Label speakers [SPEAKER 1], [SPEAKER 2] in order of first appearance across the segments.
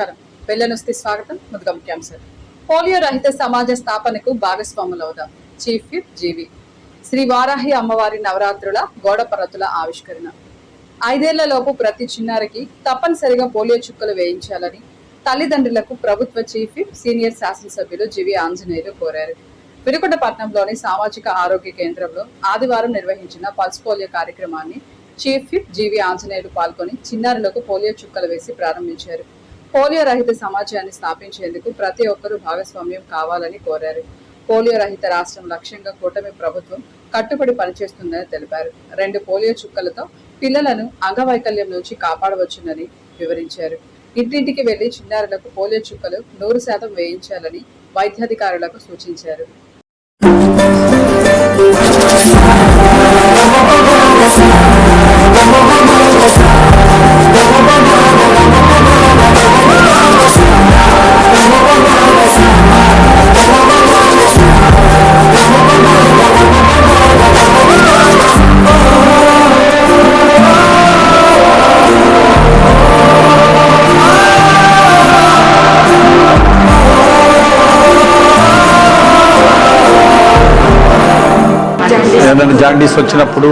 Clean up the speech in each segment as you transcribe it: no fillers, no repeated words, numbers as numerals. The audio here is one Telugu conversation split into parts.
[SPEAKER 1] నమస్కారం. వెల్లనొస్తే స్వాగతం. ముందుగా ముఖ్యాంశాలు. పోలియో రహిత సమాజ స్థాపనకు భాగస్వాములవుదాం. చీఫ్ విప్ జీవి. శ్రీ వారాహి అమ్మవారి నవరాత్రుల గోడపరతుల ఆవిష్కరణ. 5 ఏళ్లలోపు ప్రతి చిన్నారికి తప్పనిసరిగా పోలియో చుక్కలు వేయించాలని తల్లిదండ్రులకు ప్రభుత్వ చీఫ్ విప్ సీనియర్ శాసనసభ్యులు జీవి ఆంజనేయులు కోరారు. వినుకొండపట్నంలోని సామాజిక ఆరోగ్య కేంద్రంలో ఆదివారం నిర్వహించిన పల్స్ పోలియో కార్యక్రమాన్ని చీఫ్ విప్ జీవి ఆంజనేయులు పాల్గొని చిన్నారులకు పోలియో చుక్కలు వేసి ప్రారంభించారు. పోలియో రహిత సమాజాన్ని స్థాపించేందుకు ప్రతి ఒక్కరూ భాగస్వామ్యం కావాలని కోరారు. పోలియో రహిత రాష్ట్రం లక్ష్యంగా కూటమి ప్రభుత్వం కట్టుబడి పనిచేస్తుందని తెలిపారు. 2 పోలియో చుక్కలతో పిల్లలను అంగవైకల్యం నుంచి కాపాడవచ్చునని వివరించారు. ఇంటింటికి వెళ్లి చిన్నారులకు పోలియో చుక్కలు 100% వేయించాలని వైద్యాధికారులకు సూచించారు.
[SPEAKER 2] ఏదైనా జాండీస్ వచ్చినప్పుడు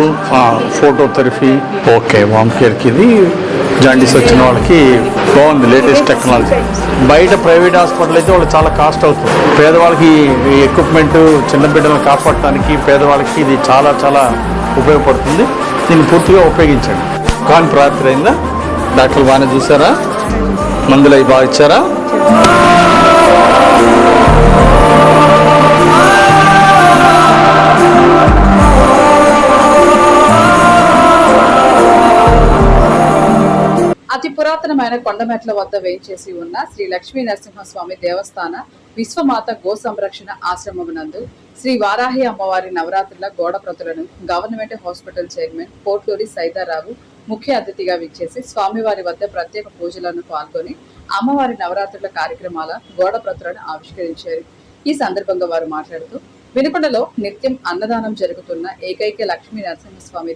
[SPEAKER 2] ఫోటోథెరపీ ఓకే వామ్ కేర్కి ఇది జాండీస్ వచ్చిన వాళ్ళకి బాగుంది లేటెస్ట్ టెక్నాలజీ. బయట ప్రైవేట్ హాస్పిటల్ అయితే వాళ్ళు చాలా కాస్ట్ అవుతుంది. పేదవాళ్ళకి ఈ ఎక్విప్మెంట్ చిన్న బిడ్డలను కాపాడటానికి పేదవాళ్ళకి ఇది చాలా చాలా ఉపయోగపడుతుంది. దీన్ని పూర్తిగా ఉపయోగించండి. కానీ రాత్రి అయిందా? డాక్టర్లు బాగానే చూసారా? మందులు అవి బాగా ఇచ్చారా?
[SPEAKER 1] అతి పురాతనమైన కొండమెట్ల వద్ద వేయించేసి ఉన్న శ్రీ లక్ష్మీ నరసింహస్వామి దేవస్థాన విశ్వమాత గో సంరక్షణ ఆశ్రమమునందు శ్రీ వారాహి అమ్మవారి నవరాత్రుల గోడ ప్రతులను government hospital chairman Potluri Saidarao ముఖ్య అతిథిగా విచ్చేసి స్వామివారి వద్ద ప్రత్యేక పూజలను పాల్గొని అమ్మవారి నవరాత్రుల కార్యక్రమాల గోడ ప్రతులను ఆవిష్కరించారు. ఈ సందర్భంగా వారు మాట్లాడుతూ వినుకొండలో నిత్యం అన్నదానం జరుగుతున్న ఏకైక లక్ష్మీ నరసింహస్వామి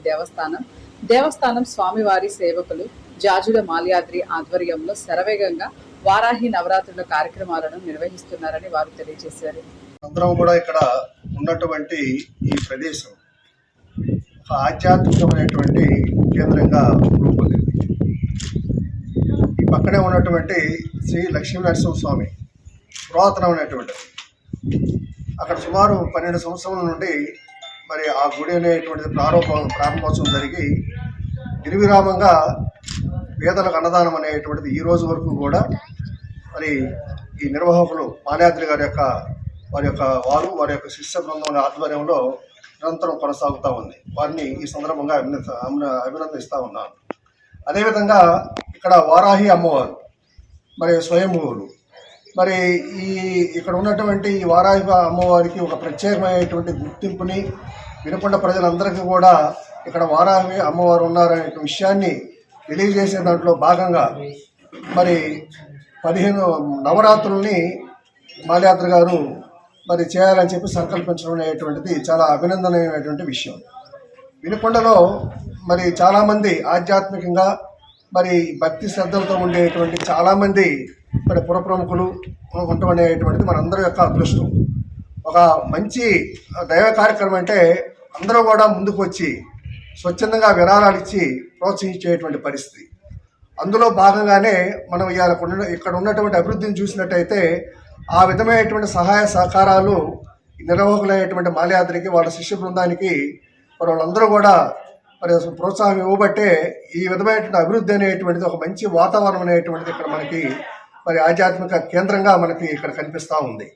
[SPEAKER 1] దేవస్థానం స్వామివారి సేవకులు జాజుల మాల్యాద్రి ఆధ్వర్యంలో శరవేగంగా వారాహి నవరాత్రుల కార్యక్రమాలను నిర్వహిస్తున్నారని వారు తెలియజేశారు.
[SPEAKER 3] అందరం కూడా ఇక్కడ ఉన్నటువంటి ఈ ప్రదేశం ఒక ఆధ్యాత్మికమైనటువంటి కేంద్రంగా రూపొందింది. ఈ పక్కనే ఉన్నటువంటి శ్రీ లక్ష్మీ నరసింహస్వామి పురాతనమైనటువంటి అక్కడ సుమారు 12 సంవత్సరాల నుండి మరి ఆ గుడి అనేటువంటిది ప్రారంభోత్సవం జరిగి నిర్విరామంగా పేదలకు అన్నదానం అనేటువంటిది ఈ రోజు వరకు కూడా మరి ఈ నిర్వాహకులు మాల్యాద్రి గారి యొక్క వారి యొక్క శిష్య బృందం ఆధ్వర్యంలో నిరంతరం కొనసాగుతూ ఉంది. వారిని ఈ సందర్భంగా అభినందిస్తూ ఉన్నాను. అదేవిధంగా ఇక్కడ వారాహి అమ్మవారు మరి స్వయంభూవులు మరి ఇక్కడ ఉన్నటువంటి ఈ వారాహి అమ్మవారికి ఒక ప్రత్యేకమైనటువంటి గుర్తింపుని వినుకొండ ప్రజలందరికీ కూడా ఇక్కడ వారాహి అమ్మవారు ఉన్నారనే విషయాన్ని తెలియజేసే దాంట్లో భాగంగా మరి 15 నవరాత్రుల్ని మాల్యాద్రి గారు మరి చేయాలని చెప్పి సంకల్పించడం అనేటువంటిది చాలా అభినందనీయమైనటువంటి విషయం. వినుకొండలో మరి చాలామంది ఆధ్యాత్మికంగా మరి భక్తి శ్రద్ధలతో ఉండేటువంటి చాలామంది మరి పురప్రముఖులు ఉండటం అనేటువంటిది మనందరి యొక్క అదృష్టం. ఒక మంచి దైవ కార్యక్రమం అంటే అందరూ కూడా ముందుకు వచ్చి స్వచ్ఛందంగా విరాళాలు ఇచ్చి ప్రోత్సహించేటువంటి పరిస్థితి. అందులో భాగంగానే మనం ఇక్కడ ఉన్నటువంటి అభివృద్ధిని చూసినట్టయితే ఆ విధమైనటువంటి సహాయ సహకారాలు నిర్వాహకులైనటువంటి మాల్యాద్రికి వాళ్ళ శిష్య బృందానికి మరి వాళ్ళందరూ కూడా మరి ప్రోత్సాహం ఇవ్వబట్టే ఈ విధమైనటువంటి అభివృద్ధి అనేటువంటిది ఒక మంచి వాతావరణం అనేటువంటిది ఇక్కడ మనకి మరి ఆధ్యాత్మిక కేంద్రంగా మనకి ఇక్కడ కనిపిస్తూ ఉంది.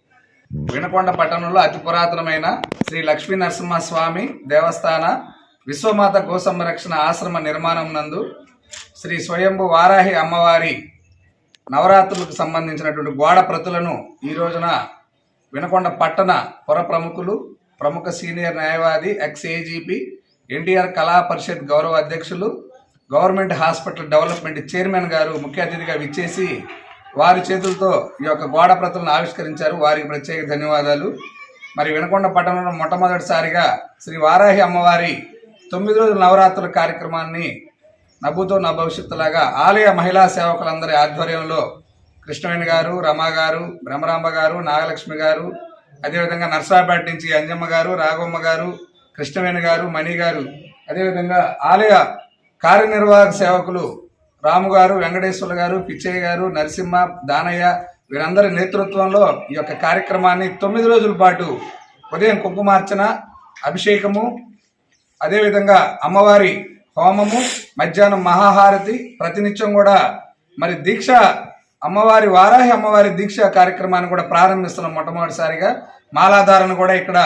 [SPEAKER 4] వినుకొండ పట్టణంలో అతి పురాతనమైన శ్రీ లక్ష్మీ నరసింహస్వామి దేవస్థాన విశ్వమాత గో సంరక్షణ ఆశ్రమ నిర్మాణం నందు శ్రీ స్వయంభు వారాహి అమ్మవారి నవరాత్రులకు సంబంధించినటువంటి గోడ ప్రతులను ఈ రోజున వినుకొండ పట్టణ పుర ప్రముఖులు, ప్రముఖ సీనియర్ న్యాయవాది, ఎక్స్-ఏజీపీ, ఎన్టీఆర్ కళా పరిషత్ గౌరవ అధ్యక్షులు, గవర్నమెంట్ హాస్పిటల్ డెవలప్మెంట్ చైర్మన్ గారు ముఖ్య అతిథిగా విచ్చేసి వారి చేతులతో ఈ యొక్క గోడ ప్రతులను ఆవిష్కరించారు. వారికి ప్రత్యేక ధన్యవాదాలు. మరి వినుకొండ పట్టణంలో మొట్టమొదటిసారిగా శ్రీ వారాహి అమ్మవారి 9 రోజుల నవరాత్రుల కార్యక్రమాన్ని నభూతో నా భవిష్యత్తులాగా ఆలయ మహిళా సేవకులందరి ఆధ్వర్యంలో కృష్ణవేణి గారు, రమా గారు, బ్రహ్మరాంబ గారు, నాగలక్ష్మి గారు, అదేవిధంగా నర్సాపేట నుంచి అంజమ్మ గారు, రాఘవమ్మ గారు, కృష్ణవేణి గారు, మణి గారు, అదేవిధంగా ఆలయ కార్యనిర్వాహక సేవకులు రాము గారు, వెంకటేశ్వర్ల గారు, పిచ్చయ్య గారు, నరసింహ, దానయ్య వీరందరి నేతృత్వంలో ఈ యొక్క కార్యక్రమాన్ని 9 రోజుల పాటు ఉదయం కుంకుమార్చన, అభిషేకము, అదేవిధంగా అమ్మవారి హోమము, మధ్యాహ్నం మహాహారతి, ప్రతినిత్యం కూడా మరి దీక్ష అమ్మవారి వారాహి అమ్మవారి దీక్ష కార్యక్రమాన్ని కూడా ప్రారంభిస్తున్నాం. మొట్టమొదటిసారిగా మాలాధారణ కూడా ఇక్కడ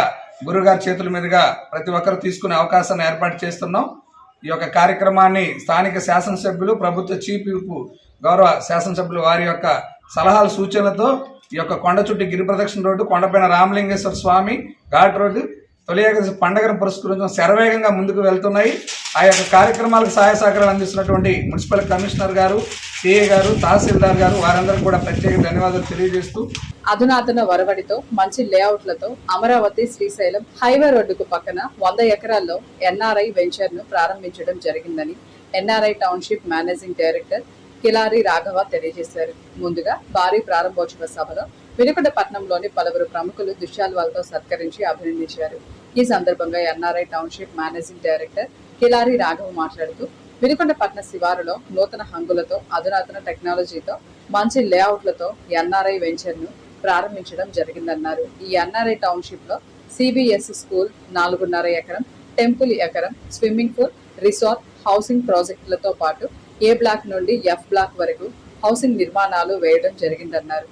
[SPEAKER 4] గురుగారి చేతుల మీదుగా ప్రతి ఒక్కరు తీసుకునే అవకాశాన్ని ఏర్పాటు చేస్తున్నాం. ఈ యొక్క కార్యక్రమాన్ని స్థానిక శాసనసభ్యులు, ప్రభుత్వ చీఫ్ విప్ గౌరవ శాసనసభ్యులు వారి యొక్క సలహాల సూచనలతో ఈ యొక్క కొండ చుట్టి గిరి ప్రదక్షిణ రోడ్డు, కొండపైన రామలింగేశ్వర స్వామి ఘాట్ రోడ్డు తొలి ఏకాదశి పండుగను పురస్కరించడం శరవేగంగా ముందుకు వెళ్తున్నాయి. ఆ యొక్క కార్యక్రమాలకు సహాయ సహకారాలు అందిస్తున్నటువంటి మున్సిపల్ కమిషనర్ గారు, సిఏ గారు, తహసీల్దార్ గారు వారందరికీ కూడా ప్రత్యేక ధన్యవాదాలు తెలియజేస్తూ
[SPEAKER 1] అధునాతన వరవడితో మంచి లేఅవుట్లతో అమరావతి శ్రీశైలం హైవే రోడ్డుకు పక్కన 100 ఎకరాల్లో ఎన్ఆర్ఐ వెంచర్ ను ప్రారంభించడం జరిగిందని NRI township managing director Kilari Raghava తెలియజేశారు. ముందుగా భారీ ప్రారంభోత్సవ సభలో వినుకొండపట్నంలోని పలువురు ప్రముఖులు దుశ్శాలువాలతో సత్కరించి అభినందించారు. ఈ సందర్భంగా NRI township managing director Kilari Raghava మాట్లాడుతూ వినుకొండపట్నం శివారులో నూతన హంగులతో అధునాతన టెక్నాలజీతో మంచి లేఅవుట్లతో ఎన్ఆర్ఐ వెంచర్ ను ప్రారంభించడం జరిగిందన్నారు. ఈ ఎన్ఆర్ఐ టౌన్షిప్ లో సిబిఎస్ స్కూల్ 4.5 ఎకరం, టెంపుల్ ఎకరం, స్విమ్మింగ్ పూల్, రిసార్ట్, హౌసింగ్ ప్రాజెక్టులతో పాటు ఏ బ్లాక్ నుండి ఎఫ్ బ్లాక్ వరకు హౌసింగ్ నిర్మాణాలు వేయడం జరిగిందన్నారు.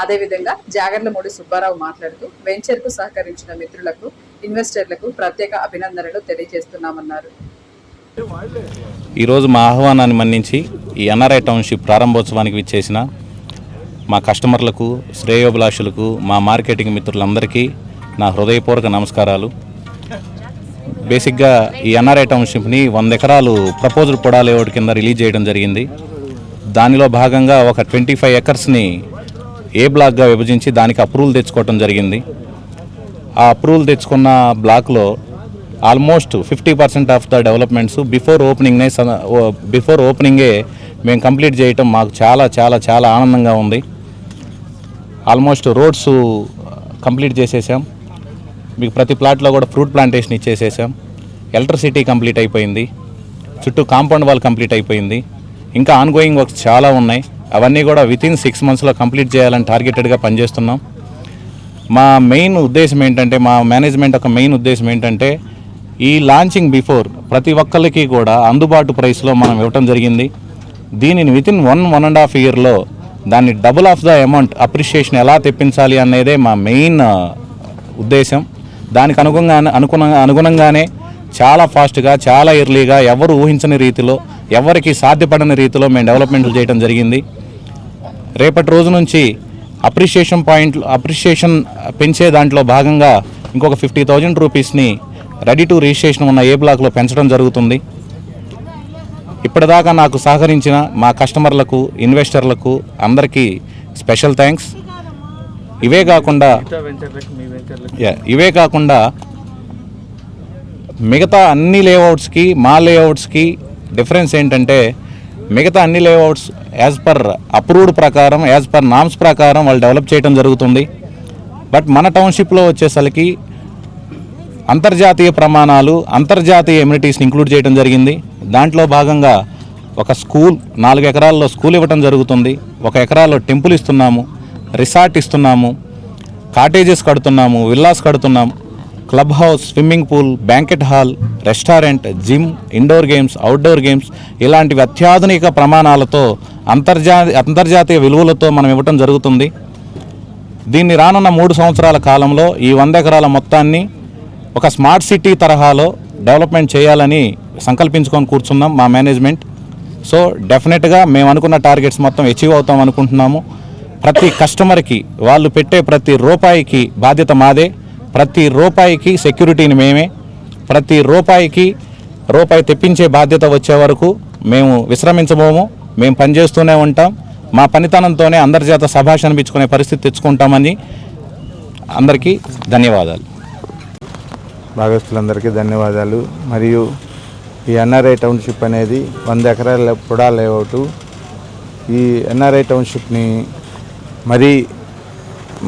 [SPEAKER 1] అదేవిధంగా జాగర్లమూడి సుబ్బారావు మాట్లాడుతూ వెంచర్ కు సహకరించిన మిత్రులకు, ఇన్వెస్టర్లకు ప్రత్యేక అభినందనలు తెలియజేస్తున్నామన్నారు.
[SPEAKER 5] ఈరోజు మా ఆహ్వానాన్ని మన్నించి ఈ ఎన్ఆర్ఐ టౌన్షిప్ ప్రారంభోత్సవానికి విచ్చేసిన మా కస్టమర్లకు, శ్రేయోభిలాషులకు, మా మార్కెటింగ్ మిత్రులందరికీ నా హృదయపూర్వక నమస్కారాలు. బేసిక్గా ఈ ఎన్ఆర్ఐ టౌన్షిప్ని 100 ఎకరాలు ప్రపోజ్డ్ పొడా లేఅవుట్ కింద రిలీజ్ చేయడం జరిగింది. దానిలో భాగంగా ఒక 25 ఎకర్స్ని ఏ బ్లాక్గా విభజించి దానికి అప్రూవల్ తెచ్చుకోవడం జరిగింది. ఆ అప్రూవల్ తెచ్చుకున్న బ్లాక్లో almost 50% of the developments before ఓపెనింగే మేము కంప్లీట్ చేయటం మాకు చాలా చాలా చాలా ఆనందంగా ఉంది. ఆల్మోస్ట్ రోడ్స్ కంప్లీట్ చేసేసాం. మీకు ప్రతి ప్లాట్లో కూడా ఫ్రూట్ ప్లాంటేషన్ ఇచ్చేసేసాం. ఎలక్ట్రిసిటీ కంప్లీట్ అయిపోయింది. చుట్టూ కాంపౌండ్ వాల్ కంప్లీట్ అయిపోయింది. ఇంకా ఆన్గోయింగ్ వర్క్స్ చాలా ఉన్నాయి. అవన్నీ కూడా వితిన్ 6 monthsలో కంప్లీట్ చేయాలని టార్గెటెడ్గా పనిచేస్తున్నాం. మా మెయిన్ ఉద్దేశం ఏంటంటే, మా మేనేజ్మెంట్ యొక్క మెయిన్ ఉద్దేశం ఏంటంటే, ఈ లాంచింగ్ బిఫోర్ ప్రతి ఒక్కరికి కూడా అందుబాటు ప్రైస్లో మనం ఇవ్వటం జరిగింది. దీనిని వితిన్ 1.5 yearలో దాన్ని double of the amount appreciation ఎలా తెప్పించాలి అనేదే మా మెయిన్ ఉద్దేశం. దానికి అనుగుణంగానే చాలా ఫాస్ట్గా, చాలా ఎర్లీగా, ఎవరు ఊహించని రీతిలో, ఎవరికి సాధ్యపడని రీతిలో మేము డెవలప్మెంట్లు చేయడం జరిగింది. రేపటి రోజు నుంచి అప్రిషియేషన్ పెంచే దాంట్లో భాగంగా ఇంకొక 50,000 రూపీస్ని రెడీ టు రిజిస్ట్రేషన్ ఉన్న ఏ బ్లాక్లో పెంచడం జరుగుతుంది. ఇప్పటిదాకా నాకు సహకరించిన మా కస్టమర్లకు, ఇన్వెస్టర్లకు అందరికీ స్పెషల్ థ్యాంక్స్. ఇవే కాకుండా మిగతా అన్ని లేఅవుట్స్కి మా లేఅవుట్స్కి డిఫరెన్స్ ఏంటంటే, మిగతా అన్ని లేఅవుట్స్ యాజ్ పర్ అప్రూవ్డ్ ప్రకారం, యాజ్ పర్ నామ్స్ ప్రకారం వాళ్ళు డెవలప్ చేయడం జరుగుతుంది. బట్ మన టౌన్షిప్లో వచ్చేసరికి అంతర్జాతీయ ప్రమాణాలు, అంతర్జాతీయ ఎమ్యూనిటీస్ని ఇంక్లూడ్ చేయడం జరిగింది. దాంట్లో భాగంగా ఒక స్కూల్, 4 ఎకరాల్లో స్కూల్ ఇవ్వటం జరుగుతుంది. 1 ఎకరాల్లో టెంపుల్ ఇస్తున్నాము, రిసార్ట్ ఇస్తున్నాము, కాటేజెస్ కడుతున్నాము, విల్లాస్ కడుతున్నాము, club house, swimming pool, banquet hall, restaurant, gym, indoor games, outdoor games ఇలాంటివి అత్యాధునిక ప్రమాణాలతో అంతర్జాతీయ విలువలతో మనం ఇవ్వటం జరుగుతుంది. దీన్ని రానున్న 3 సంవత్సరాల కాలంలో ఈ 100 ఎకరాల మొత్తాన్ని ఒక స్మార్ట్ సిటీ తరహాలో డెవలప్మెంట్ చేయాలని సంకల్పించుకొని కూర్చున్నాం మా మేనేజ్మెంట్. సో డెఫినెట్గా మేము అనుకున్న టార్గెట్స్ మొత్తం అచీవ్ అవుతాం అనుకుంటున్నాము. ప్రతి కస్టమర్కి వాళ్ళు పెట్టే ప్రతి రూపాయికి బాధ్యత మాదే. ప్రతి రూపాయికి సెక్యూరిటీని మేమే. ప్రతి రూపాయి తెప్పించే బాధ్యత వచ్చే వరకు మేము విశ్రమించబోము. మేము పనిచేస్తూనే ఉంటాం. మా పనితనంతోనే అందరి చేత శభాష్ అనిపించుకునే పరిస్థితి తెచ్చుకుంటామని అందరికీ ధన్యవాదాలు.
[SPEAKER 6] భాగస్తులందరికీ ధన్యవాదాలు. మరియు ఈ ఎన్ఆర్ఐ టౌన్షిప్ అనేది 100 ఎకరాల పొడా లేఅవుట్. ఈ ఎన్ఆర్ఐ టౌన్షిప్ని మరీ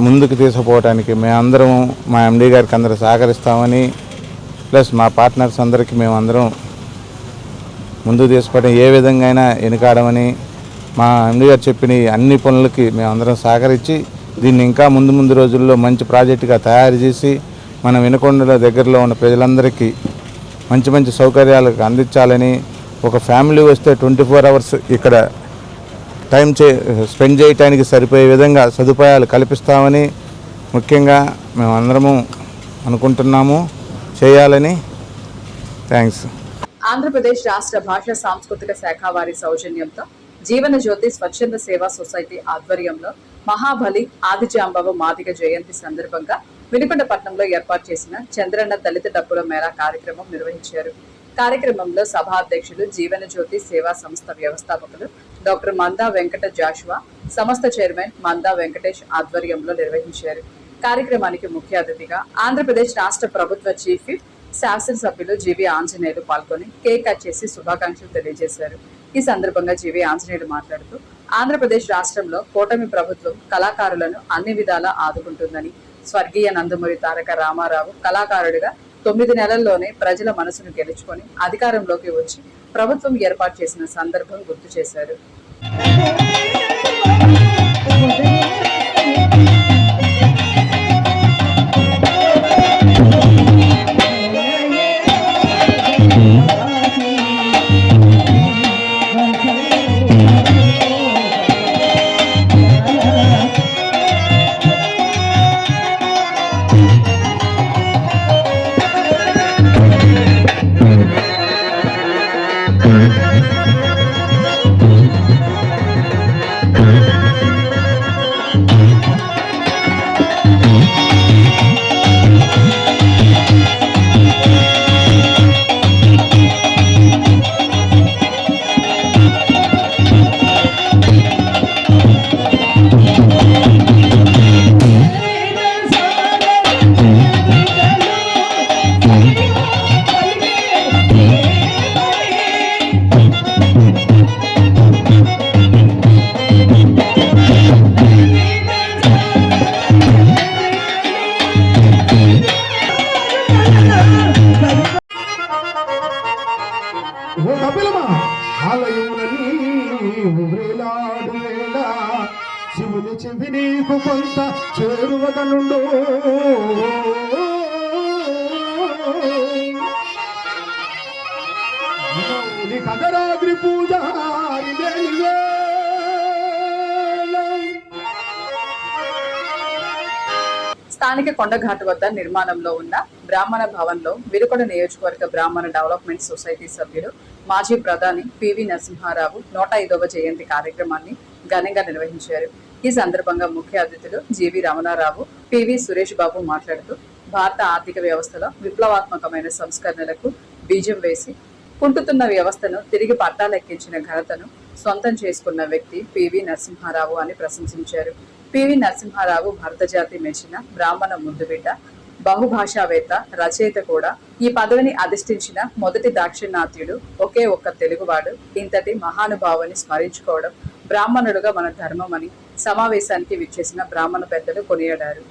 [SPEAKER 6] ముందుకు తీసుకుపోవడానికి మేమందరం మా ఎండీ గారికి అందరూ సహకరిస్తామని, ప్లస్ మా పార్ట్నర్స్ అందరికీ మేమందరం ముందుకు తీసుకోవడం ఏ విధంగా అయినా వెనుకాడమని, మా ఎండీ గారు చెప్పిన అన్ని పనులకి మేమందరం సహకరించి దీన్ని ఇంకా ముందు రోజుల్లో మంచి ప్రాజెక్టుగా తయారు చేసి మన వినుకొండల దగ్గరలో ఉన్న ప్రజలందరికీ మంచి సౌకర్యాలకు అందించాలని, ఒక ఫ్యామిలీ వస్తే 24 hours ఇక్కడ టైం స్పెండ్ చేయడానికి సరిపోయే విధంగా సదుపాయాలు కల్పిస్తామని ముఖ్యంగా మేమందరము అనుకుంటున్నాము, చేయాలని. థ్యాంక్స్.
[SPEAKER 1] ఆంధ్రప్రదేశ్ రాష్ట్ర భాషా సాంస్కృతిక శాఖ వారి సౌజన్యంతో జీవన జ్యోతి స్వచ్ఛంద సేవా సొసైటీ ఆధ్వర్యంలో మహాబలి ఆదిజాంబవ మాదిగ జయంతి సందర్భంగా వినుకొండపట్నంలో ఏర్పాటు చేసిన చంద్రన్న దళిత డప్పుల మేళా కార్యక్రమం నిర్వహించారు. కార్యక్రమంలో సభాధ్యక్షులు జీవన జ్యోతి సేవా సంస్థ వ్యవస్థాపకులు డాక్టర్ మందా వెంకట జాషువా, సంస్థ చైర్మన్ మందా వెంకటేష్ ఆధ్వర్యంలో నిర్వహించారు. కార్యక్రమానికి ముఖ్య అతిథిగా ఆంధ్రప్రదేశ్ రాష్ట్ర ప్రభుత్వ చీఫ్ విప్ శాసనసభ్యులు జీవి ఆంజనేయులు పాల్గొని కేక్ కట్ చేసి శుభాకాంక్షలు తెలియజేశారు. ఈ సందర్భంగా జీవి ఆంజనేయులు మాట్లాడుతూ ఆంధ్రప్రదేశ్ రాష్ట్రంలో కూటమి ప్రభుత్వం కళాకారులను అన్ని విధాలా ఆదుకుంటుందని, స్వర్గీయ నందమూరి తారక రామారావు కళాకారుడిగా 9 నెలల్లోనే ప్రజల మనసును గెలుచుకొని అధికారంలోకి వచ్చి ప్రభుత్వం ఏర్పాటు చేసిన సందర్భం గుర్తు చేశారు.
[SPEAKER 7] శివుని చెవి నీకు కొంత చేరువదనుండు కదరాగ్రి పూజ
[SPEAKER 1] స్థానిక కొండఘాట్ వద్ద నిర్మాణంలో ఉన్న బ్రాహ్మణ భవన్లో వినుకొండ నియోజకవర్గ బ్రాహ్మణ డెవలప్మెంట్ సొసైటీ సభ్యులు మాజీ ప్రధాని పివి నరసింహారావు 105వ జయంతి కార్యక్రమాన్ని ఘనంగా నిర్వహించారు. ఈ సందర్భంగా ముఖ్య అతిథులు జీవి రమణారావు, పివి సురేష్ బాబు మాట్లాడుతూ భారత ఆర్థిక వ్యవస్థలో విప్లవాత్మకమైన సంస్కరణలకు బీజం వేసి కుంటుతున్న వ్యవస్థను తిరిగి పట్టాలెక్కించిన ఘనతను సొంతం చేసుకున్న వ్యక్తి పివి నరసింహారావు అని ప్రశంసించారు. పివి నరసింహారావు భారత జాతి మెచ్చిన బ్రాహ్మణ ముద్దుబిడ్డ, బహుభాషావేత్త, రచయిత కూడా. ఈ పదవిని అధిష్ఠించిన మొదటి దాక్షిణాత్యుడు, ఒకే ఒక్క తెలుగువాడు. ఇంతటి మహానుభావుని స్మరించుకోవడం బ్రాహ్మణుడుగా మన ధర్మమని సమావేశానికి విచ్చేసిన బ్రాహ్మణ పెద్దలు కొనియాడారు.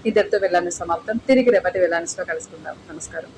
[SPEAKER 1] ఇద్దరితో వెళ్ళాలని సమాప్తం. తిరిగి రేపటి వెళ్ళానిలో కలుసుకుందాం. నమస్కారం.